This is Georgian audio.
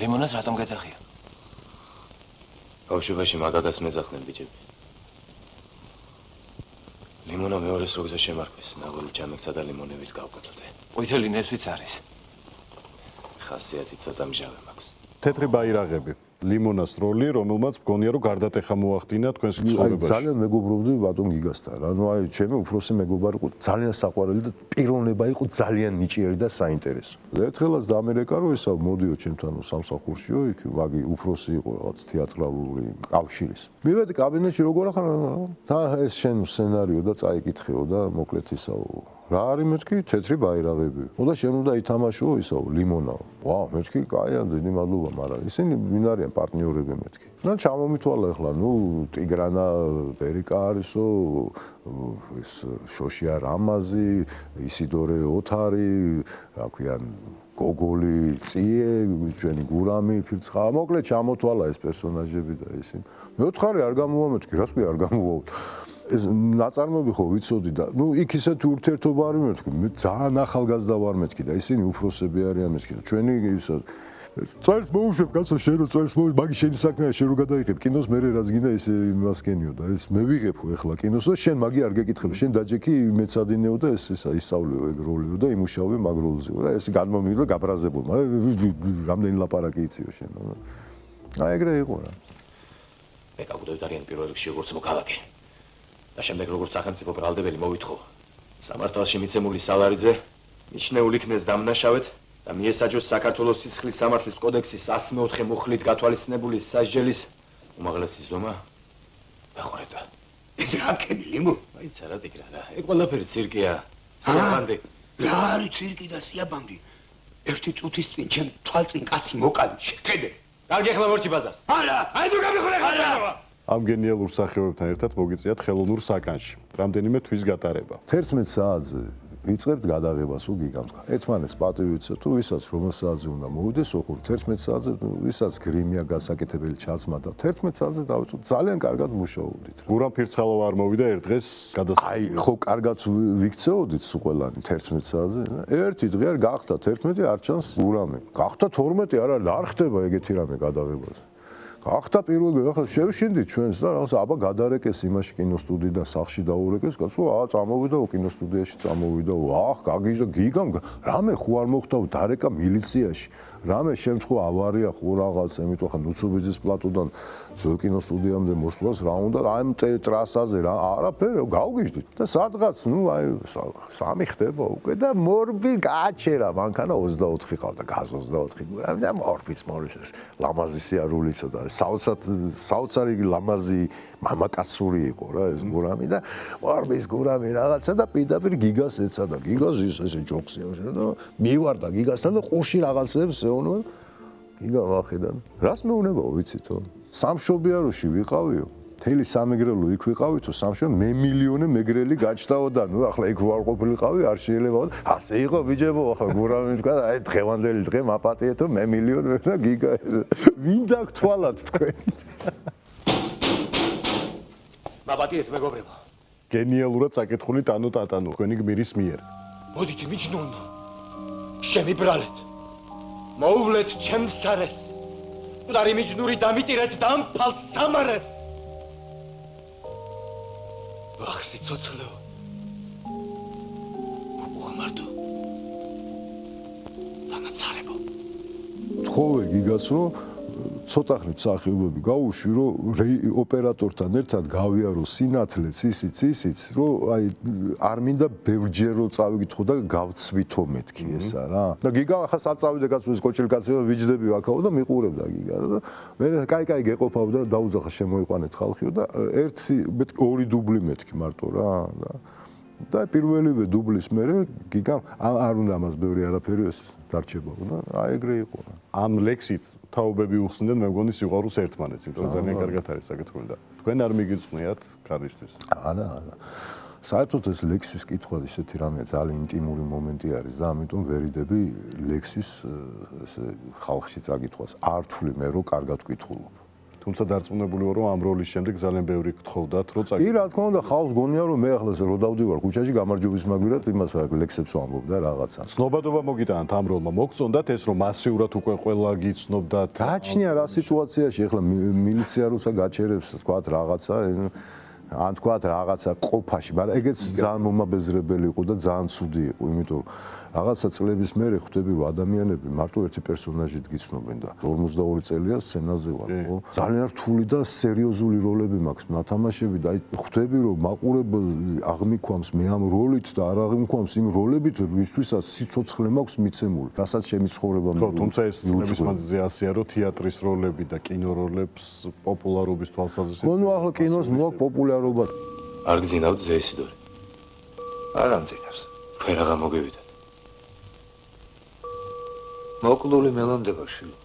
ლიმონას რატომ გეძახია? ბავშვობაში მაგადას მეძახდნენ ბიჭები. ლიმონა მეორეს როგზე შემარხვის, ნაღველი ჯამექსა და ლიმონებით გავკეთოთ. ყვითელი ნესვიც არის. ხასიათი ცოტა მჟავე მაქვს. თეთრი ბაირაღები. ლიმონას როლი, რომელმაც მგონია რომ გარდატეხა მოახდინა თქვენს ცხოვრებაში. ძალიან მეგობრობდი ბატონ გიგასთან. ანუ აი ჩემი უფროსი მეგობარი იყო ძალიან საყვარელი და პიროვნება იყო ძალიან ნიჭიერი და საინტერესო. ერთხელაც დაამერეკა რომ ესა მოდიო ჩემთან სამსახურშიო, იქ ვაგი უფროსი იყო რაღაც თეატრალური კავშირის. მივედი კაბინეტში როგორ ახარ და ეს შენ სცენარიო და წაიკითხეო და მოკლედ ისაო. რა არის მეთქი თეთრი ბაირაღები. და შენ უნდა ითამაშო ისო ლიმონაო. ვა, მეთქი კაია, დიდი მადლობა, მაგრამ ისინი ვინ არიან პარტნიორები მეთქი. და ჩამომითვალა ახლა, ტიგრანა ბერიკა არისო, ეს შოშია რამაზი, ისიდორე ოთარი, რა ქვიან, გოგოლი წიე, ჩვენი გურამი, ფირცხა. მოკლედ ჩამოთვალა ეს პერსონაჟები და ისინი. მეოთხარი არ გამოვამეთქი, რას ქვია არ გამოვაუთ. ეს ნაწარმოები ხო ვიცოდი და იქ ისეთ ურთიერთობა არ მეთქი მე ძალიან ახალგაზრდა ვარ მეთქი და ისინი უფროსები არიან მეთქი და ჩვენი ისო წერს მოუშვებ კაცო შენ რო წერს მოუშვებ მაგი შენი საქმეა შენ რო გადაიღებ კინოს მე რაც გინდა ისე იმას კენიო და ეს მე ვიღებო ეხლა კინოს და შენ მაგი არ გეკითხებ შენ დაჯექი მეცადინეო და ეს ისავლეო ეგ როლიო და იმუშავე მაგ როლზეო და ეს გადმომიგდა გაბრაზებულ მაგრამ რამდენი ლაპარაკი იციო შენ აი ეგრე იყო რა მე გაგვდევ ძალიან პირველ რიგში როგორც მოქალაქე და შემდეგ როგორც სახელმწიფო ბრალდებელი მოვითხოვ სამართალში მიცემული სალარიძე მიჩნეულ იქნეს დამნაშავედ და მიესაჯოს საქართველოს სისხლის სამართლის კოდექსის 104 მუხლით გათვალისწინებული სასჯელის უმაღლესი ზომა დახურება. ეს რა კენი ლიმო? აიცა რა ტიგრა რა. ეგ ყველაფერი ცირკია. სიაბანდი. რა არის ცირკი და სიაბანდი? ერთი წუთის წინ ჩემ თვალწინ კაცი მოკალი შეხედე. კარგი ახლა მორჩი ბაზარს. არა, აი თუ გამიხურე ხაზარობა. ამ გენიალურ სახეობებთან ერთად მოგიწიათ ხელოვნურ საკანში. რამდენიმე თვის გატარება. 11 საათზე ვიწყებთ გადაღებას უგიგამს. ერთმანეთს პატივი ვიცოთ თუ ვისაც რომელ საათზე უნდა მოვიდეს ოხურ 11 საათზე ვისაც გრიმია გასაკეთებელი ჩაცმა და 11 საათზე დავიწყოთ ძალიან კარგად მუშაობდით. გურამ ფირცხალოვ არ მოვიდა ერთ დღეს აი ხო კარგად ვიქცეოდით სულ ყველანი 11 საათზე. ერთი დღე არ გახდა 11 არ ჩანს გურამი. გახდა 12 არ არის არ ხდება ეგეთი რამე გადაღებაზე. ახლა პირველი ახლა შევშინდით ჩვენს და რაღაც აბა გადარეკეს იმაში კინოსტუდიიდან სახში დაურეკეს კაცო წამოვიდა კინოსტუდიაში წამოვიდა გაგიჟდა გიგამ რამე ხო არ მოხდა დარეკა მილიციაში რამე შემთხვევა ავარია ხო რაღაც ამიტომ ახლა ნუცუბიძის პლატოდან ძველ კინოსტუდიამდე მოსვლას რა უნდა აი ტრასაზე რა არაფერი გავგიჟდით და სადღაც აი სამი ხდება უკვე და მორბი გააჩერა მანქანა 24 ყავდა გაზ 24 და მორბის ლამაზი სიარული იცოდა საოცარი ლამაზი მამაკაცური იყო რა ეს გურამი და მორბის გურამი რაღაცა და პირდაპირ გიგას ეცადა გიგას ესე ჯოქსია და მივარდა გიგასთან და ყურში რაღაცებს ეუბნება გიგა ვახედან რას მეუნებაო ვიცითო სამშობიაროში ვიყავიო თელი სამეგრელო იქ ვიყავითო სამშობ მე მილიონე მეგრელი გაჩდაო და ნუ ახლა იქ ვარ ყოფილიყავი არ შეიძლებაო ასე იყო ბიჭებო ახლა გურამი თქვა აი დღევანდელი დღე მაპატიეთო მე მილიონე და გიგა ვინ დაგთვალათ თქვენ მაპატიეთ მეგობრებო გენიალურად საკითხული ტანო ტატანო თქვენი გმირის მიერ მოდით მიჯნუნო შემიბრალეთ მოუვლეთ ჩემს სარეს მკვდარი მიჯნური დამიტირეთ დამფალთ სამარეს ვახ სიცოცხლეო უღმართო დანაცარებო თხოვე გიგას რომ ცოტა ხნით სახეობები გაუშვი რომ ოპერატორთან ერთად გავიარო სინათლეც ისიც რომ აი არ მინდა ბევრჯერ რომ წავიკითხო და გავცვითო მეთქი ესა რა და გიგა ახლა საწავიდე კაცო ეს კოჭილი კაცი ვიჯდები აქაო და მიყურებდა გიგა და მე კაი გეყოფავ და დაუძახა შემოიყვანეთ ხალხიო და ორი დუბლი მეთქი მარტო რა და პირველივე დუბლის მერე გიგა არ უნდა ამას ბევრი არაფერი ეს დარჩებაო და აი ეგრე იყო რა ამ ლექსით თაობები უხსნდნენ მე მგონი სიყვარულს ერთმანეთს იმიტომ ძალიან კარგად არის საკითხული და თქვენ არ მიგიწვნიათ კარისთვის არა საერთოდ ეს ლექსის კითხვა ისეთი რამეა ძალიან ინტიმური მომენტი არის და ამიტომ ვერიდები ლექსის ესე ხალხში წაკითხვას არ თვლი მე რომ კარგად ვკითხულობ თუმცა დარწმუნებული ვარ, რომ ამ როლის შემდეგ ძალიან ბევრი გთხოვდათ, რომ კი, რა თქმა უნდა, ხავს გონია, რომ მე ახლა რო დავდივარ ქუჩაში გამარჯვების მაგვილად იმას რა ლექსებს ვამბობ და რაღაცა. ცნობადობა მოგიტანთ ამ როლმა. მოგწონდათ ეს, რომ მასიურად უკვე ყველა გიცნობდათ. გააჩნია რა სიტუაციაში ახლა მილიცია როცა გაჩერებს თქვათ რაღაცა ან თქვათ რაღაცა ყოფაში, მაგრამ ეგეც ძალიან მომაბეზრებელი იყო და ძალიან ცუდი იყო, იმიტომ რომ რაღაცა წლების მერე ხვდები რომ ადამიანები მარტო ერთი პერსონაჟით გიცნობენ და 42 წელია სცენაზე ვარ, ხო? ძალიან რთული და სერიოზული როლები მაქვს ნათამაშები და აი ხვდები რომ მაყურებელი აღმიქვამს მე ამ როლით და არ აღმიქვამს იმ როლებით, ვისთვისაც სიცოცხლე მაქვს მიცემული, რასაც შემიცხოვრება ხო, თუმცა ეს წლების მანძილზე ასეა, რომ თეატრის როლები და კინო როლებს პოპულარობის თვალსაზრისით. ნუ ახლა კინოს მოაქვს პოპულარობა. არ გძინავთ ზეისიდორი. არ ამძინავს. ფერაღა მოგევიდათ. მოკლული მელონდება შვილო.